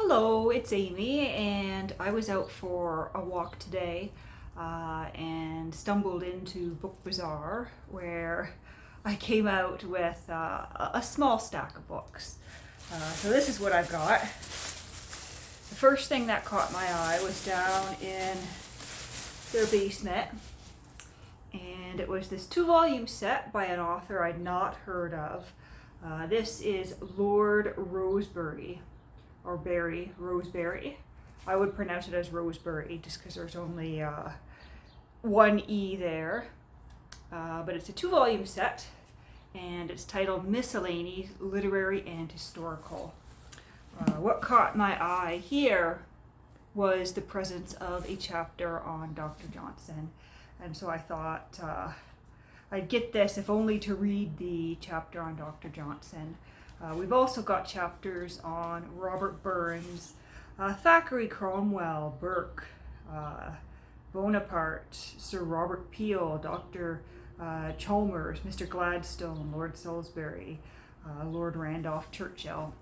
Hello, it's Amy, and I was out for a walk today and stumbled into Book Bazaar, where I came out with a small stack of books. So this is what I've got. The first thing that caught my eye was down in their basement, and it was this 2-volume set by an author I'd not heard of. This is Lord Rosebery. Or Rosebery. I would pronounce it as Rosebery just because there's only one E there. But it's a 2-volume set, and it's titled Miscellany, Literary and Historical. What caught my eye here was the presence of a chapter on Dr. Johnson. And so I thought I'd get this if only to read the chapter on Dr. Johnson. We've also got chapters on Robert Burns, Thackeray, Cromwell, Burke, Bonaparte, Sir Robert Peel, Dr. Chalmers, Mr. Gladstone, Lord Salisbury, Lord Randolph Churchill.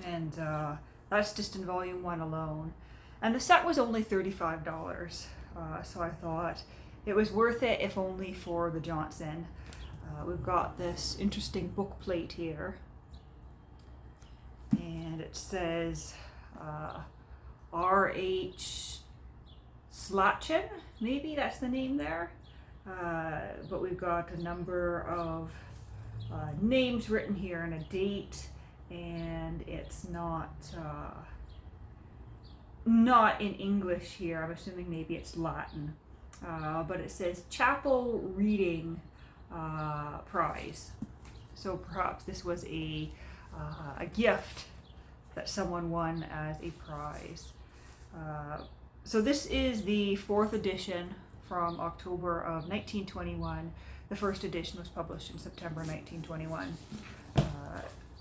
And that's just in volume 1 alone. And the set was only $35, so I thought it was worth it if only for the Johnson. We've got this interesting book plate here, and it says R.H. Slatchin, maybe that's the name there, but we've got a number of names written here and a date, and it's not in English here. I'm assuming maybe it's Latin, but it says Chapel Reading prize. So perhaps this was a gift that someone won as a prize. So this is the 4th edition from October of 1921. The first edition was published in September 1921.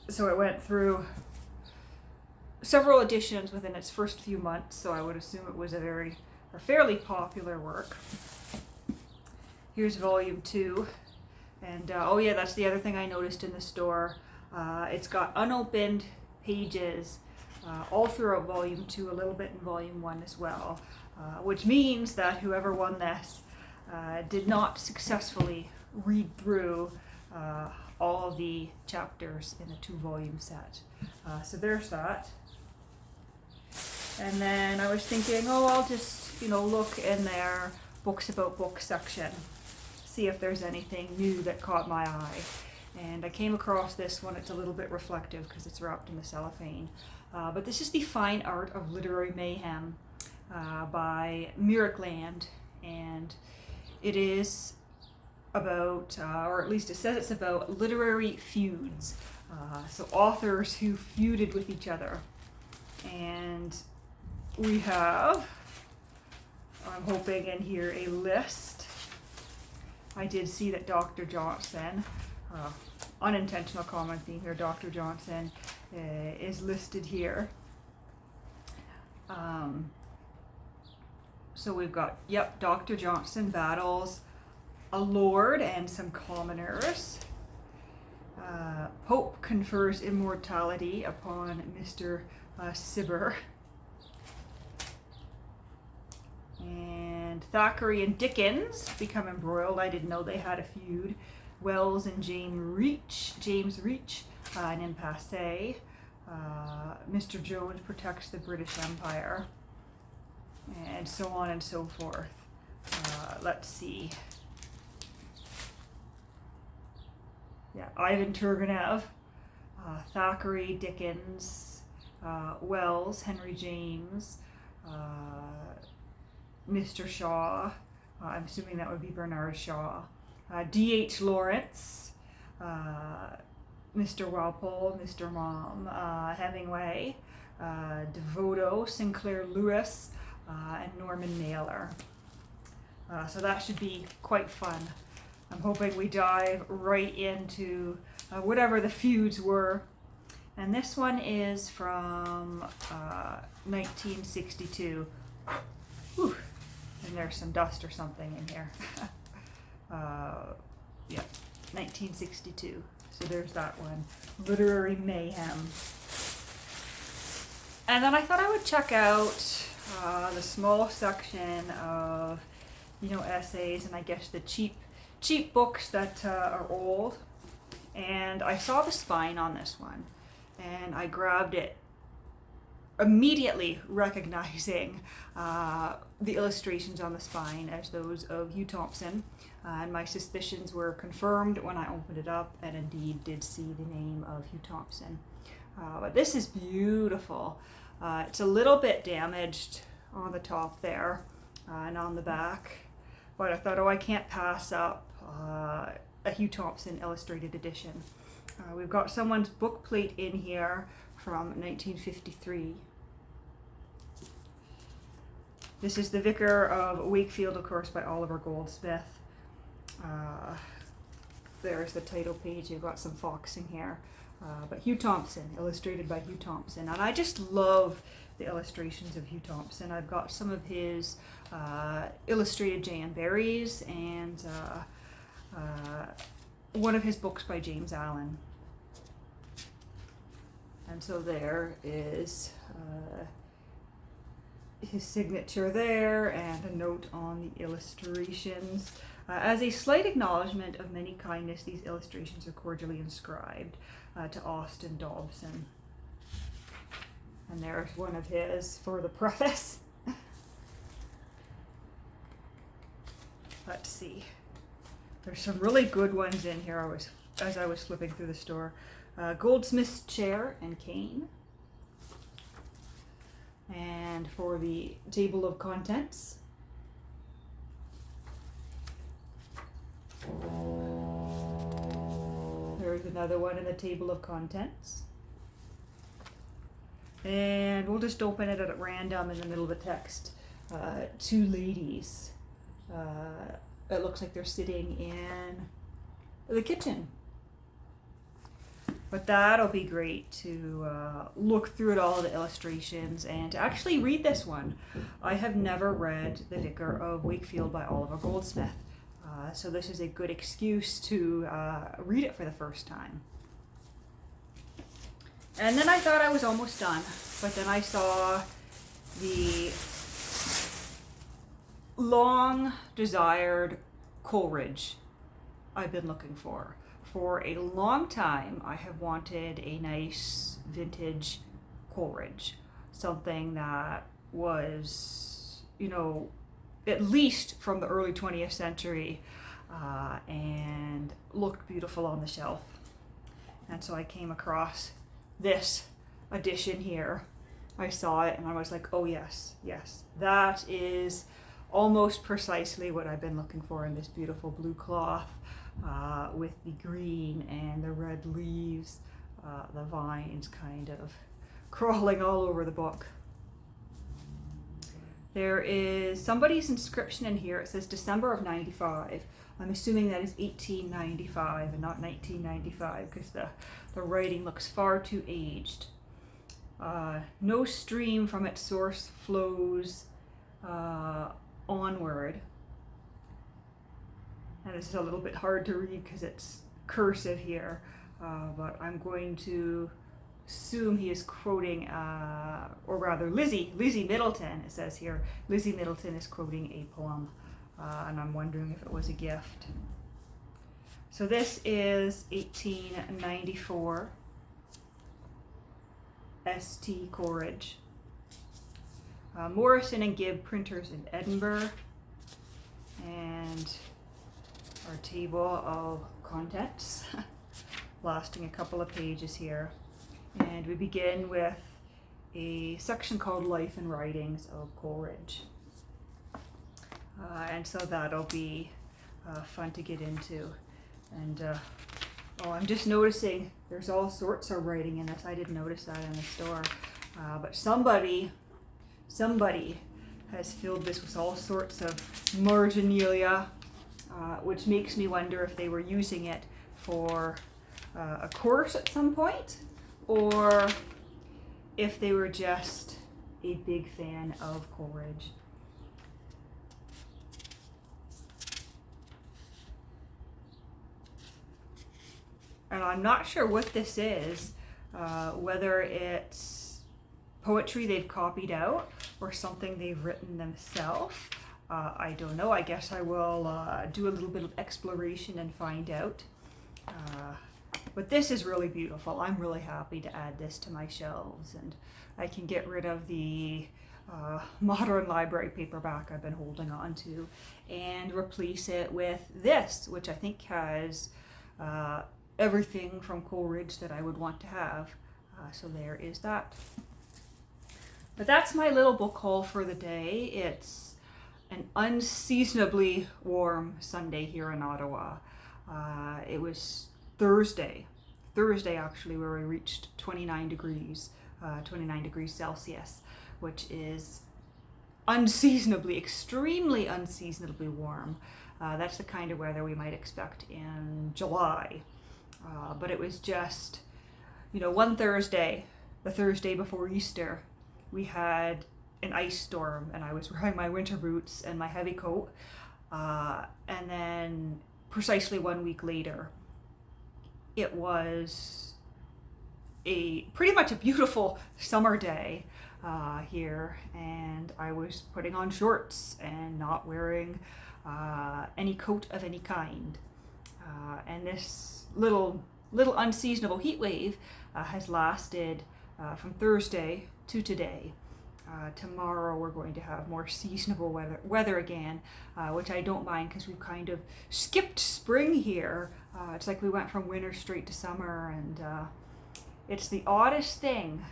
So it went through several editions within its first few months, so I would assume it was a fairly popular work. Here's volume 2. And oh yeah, that's the other thing I noticed in the store. It's got unopened pages all throughout volume 2, a little bit in volume 1 as well, which means that whoever won this did not successfully read through all the chapters in the 2-volume set. So there's that. And then I was thinking, I'll just look in their books about books section, see if there's anything new that caught my eye. And I came across this one. It's a little bit reflective because it's wrapped in the cellophane. But this is The Fine Art of Literary Mayhem by Murrickland. And it is about, or at least it says it's about, literary feuds. So authors who feuded with each other. And we have, I'm hoping in here, a list. I did see that Dr. Johnson, unintentional comment theme here, Dr. Johnson is listed here. So we've got, Dr. Johnson battles a lord and some commoners. Pope confers immortality upon Mr. Cibber. And Thackeray and Dickens become embroiled. I didn't know they had a feud. Wells and James Reach, an impasse. Mr. Jones protects the British Empire. And so on and so forth. Let's see. Ivan Turgenev, Thackeray, Dickens, Wells, Henry James, Mr. Shaw, I'm assuming that would be Bernard Shaw, D.H. Lawrence, Mr. Walpole, Mr. Mom, Hemingway, Devoto, Sinclair Lewis, and Norman Mailer. So that should be quite fun. I'm hoping we dive right into whatever the feuds were. And this one is from 1962. Whew. And there's some dust or something in here. 1962. So there's that one. Literary Mayhem. And then I thought I would check out the small section of, essays and I guess the cheap books that are old. And I saw the spine on this one, and I grabbed it, immediately recognizing the illustrations on the spine as those of Hugh Thompson. And my suspicions were confirmed when I opened it up and indeed did see the name of Hugh Thompson. But this is beautiful. It's a little bit damaged on the top there and on the back, but I thought, I can't pass up a Hugh Thompson illustrated edition. We've got someone's book plate in here from 1953. This is The Vicar of Wakefield, of course, by Oliver Goldsmith. There's the title page. You've got some foxing here. But Hugh Thompson, illustrated by Hugh Thompson. And I just love the illustrations of Hugh Thompson. I've got some of his illustrated Jan Berries and one of his books by James Allen. And so there is his signature there and a note on the illustrations. As a slight acknowledgement of many kindness, these illustrations are cordially inscribed to Austin Dobson. And there's one of his for the preface. Let's see. There's some really good ones in here as I was flipping through the store. Goldsmith's Chair and Cane. And for the table of contents, there's another one in the table of contents. And we'll just open it at random in the middle of the text. Two ladies. It looks like they're sitting in the kitchen. But that'll be great to look through at all the illustrations and to actually read this one. I have never read The Vicar of Wakefield by Oliver Goldsmith. So this is a good excuse to read it for the first time. And then I thought I was almost done, but then I saw the long desired Coleridge I've been looking for. For a long time, I have wanted a nice vintage Coleridge, something that was, at least from the early 20th century and looked beautiful on the shelf. And so I came across this edition here. I saw it and I was like, oh yes, that is almost precisely what I've been looking for in this beautiful blue cloth. With the green and the red leaves, the vines kind of crawling all over the book. There is somebody's inscription in here. It says December of 95. I'm assuming that is 1895 and not 1995 because the writing looks far too aged. No stream from its source flows onward. And this is a little bit hard to read because it's cursive here, but I'm going to assume he is quoting, or rather Lizzie Middleton, it says here. Lizzie Middleton is quoting a poem, and I'm wondering if it was a gift. So this is 1894, S.T. Coleridge. Morrison and Gibb printers in Edinburgh, and our table of contents, lasting a couple of pages here. And we begin with a section called Life and Writings of Coleridge. And so that'll be fun to get into. And I'm just noticing there's all sorts of writing in this. I didn't notice that in the store. But somebody has filled this with all sorts of marginalia, which makes me wonder if they were using it for a course at some point, or if they were just a big fan of Coleridge. And I'm not sure what this is, whether it's poetry they've copied out or something they've written themselves. I don't know. I guess I will do a little bit of exploration and find out. But this is really beautiful. I'm really happy to add this to my shelves, and I can get rid of the modern library paperback I've been holding on to and replace it with this, which I think has everything from Coleridge that I would want to have. So there is that. But that's my little book haul for the day. It's an unseasonably warm Sunday here in Ottawa. It was Thursday actually, where we reached 29 degrees Celsius, which is extremely unseasonably warm. That's the kind of weather we might expect in July. But it was just, one Thursday, the Thursday before Easter, we had an ice storm, and I was wearing my winter boots and my heavy coat. And then precisely 1 week later, it was pretty much a beautiful summer day here, and I was putting on shorts and not wearing any coat of any kind. And this little unseasonable heat wave has lasted from Thursday to today. Tomorrow we're going to have more seasonable weather again, which I don't mind because we've kind of skipped spring here. It's like we went from winter straight to summer, and it's the oddest thing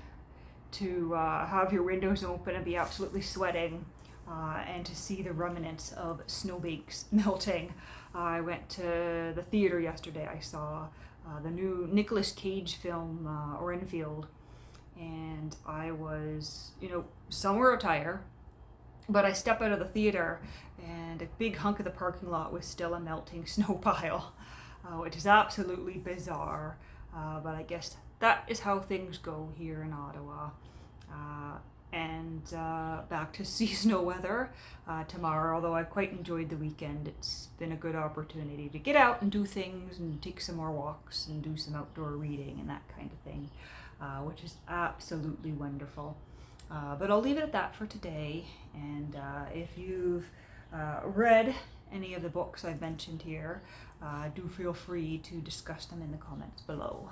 to have your windows open and be absolutely sweating and to see the remnants of snowbanks melting. I went to the theater yesterday. I saw the new Nicolas Cage film, Renfield, and I was, summer attire, but I stepped out of the theater and a big hunk of the parking lot was still a melting snow pile, which is absolutely bizarre, but I guess that is how things go here in Ottawa. And back to seasonal weather tomorrow, although I quite enjoyed the weekend. It's been a good opportunity to get out and do things and take some more walks and do some outdoor reading and that kind of thing, which is absolutely wonderful. But I'll leave it at that for today, and if you've read any of the books I've mentioned here, do feel free to discuss them in the comments below.